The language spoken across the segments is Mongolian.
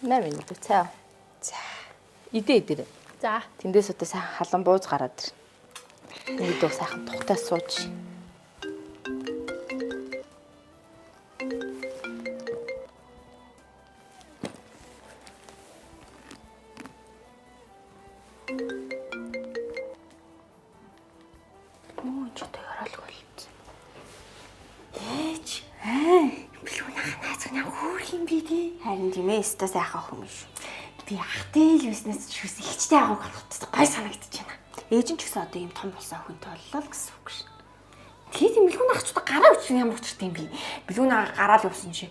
8 минут цаа. За. Идээ. За. Тэндээс өдөө сайхан халан бууз гараад ир. Нэг дуу сайхан тухтай сууж. Чөтөг оролгүй болчихсон. Ээж. Билгүүний ханаас гэнэ хөөх юм би тий. Харин тийм ээ, өстө сайхан хүмүүс шүү. Би ахтай л юуснаас шүүс ихчтэй агууг харахад гой санагдаж байна. Ээж нь ч гэсэн одоо ийм том болсон охинтой боллоо л гэсэн үг шин. Тийм билгүүний ахчдаа гараа өчсөн ямар учиртай юм бэ? Билгүүний ага гараал явсан чи.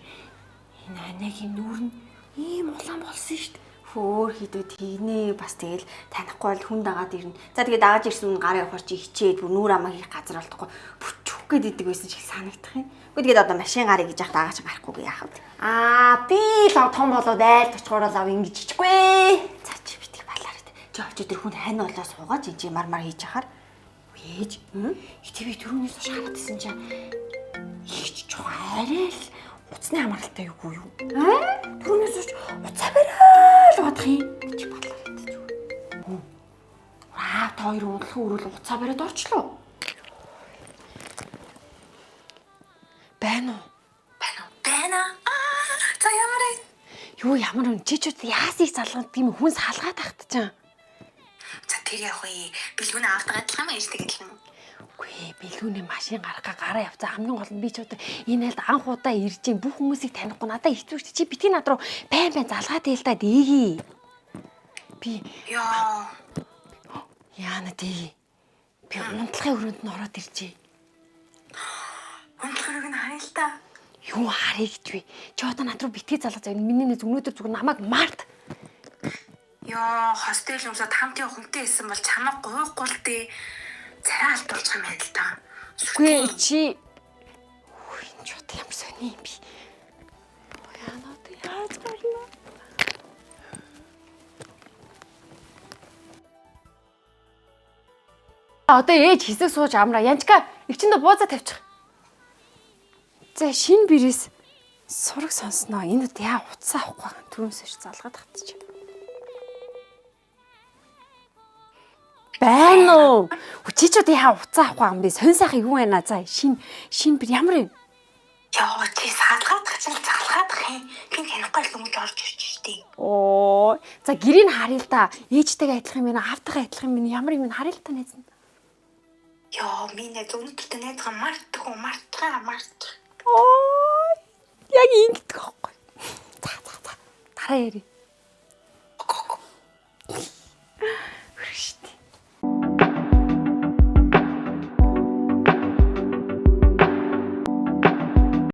Энэ анагийн нүүр нь ийм улаан болсон шүү дээ. Хөөр хідүүд хийнэ бас тэгэл танихгүй бол хүн дагаад ирнэ. За тэгээ дагаад ирсэн нь гараа явахаар чи хичээд бүр нүүр амаа хийх газар болтохгүй бүчүүх гээд идэг байсан ч их санагдах юм. Гэхдээ тэгээд одоо машин гарыг гэж яхад аагач гарахгүйгээ яах вэ? Би л том болоод айл точгоорол ав ингэж чичгүй. За чи битгий балаар тэ. Чи очоод тэр хүн хань болоо суугаад чи мармар хийж яхаар. Ээж. Гэтэ би түрүүнээс хойш хараад исэн чинь ихч чухал арай л уцны амралтай юу юу? Түрүүнээс хойш уцаа барай л бодох юм. Чи балаар тэ. Та хоёр унтлах өрөөл уцаа бариад орчлоо. Байна уу? За ямар вэ? Юу ямар вэ? Чичүүд яас их залгаад тийм хүн салгаад тахтаж. За тэр яг үе билгүүний авдаг адилхан байж тэгэл юм. Үгүй билгүүний машин гарахаа гараа явцаа хамгийн гол нь би ч одоо энэ айлд анх удаа ирж ин бүх хүмүүсийг танихгүй надаа хэцүү шүү. Чи битгий над руу байн залгаад ийл та дээги. Би яана дээги. Би унтлахын өрөөнд нь ороод иржээ. Унтлахыг нь харъя л та. Юу харъя гэж вэ? Чи одоо над руу битгий залгаж байгаа. Миний нэг өнөөдөр зүгээр намайг март. Хостел юмсад хамт явах хүнтэй байсан бол чамайг гуйхгүй л дээ. Царай алдуулчих юм байна л та. Үгүй чи энэ ч одоо ямар сони юм бэ? Яана одоо яаж гарна? Одоо ээж хэсэг сууж амраа. Янчка, өвчнөд буузаа тавьчих. За шинэ бирээс сураг сонсноо. Энэ удаа яа утсаа авахгүй. Түрүүнээс залгаад татчих. Байна уу? Хүчичүүд яа уцаа авахгүй юм бэ? Сонь сайхан юу байна? За шинэ бир ямар вэ? Чи саалгаад чинь залгаад юм. Би танихгүй л өмж орж ирж штий. Оо. За гэрийг харъя л та. Ээжтэйгээ адилхан юм байна. Аавтайгаа адилхан юм байна. Ямар юм харъя л та найз нь. Миний өнөөдөртөө найзгаа мартах. Оо. Яг ингэдэг байхгүй. За. Дараа яри.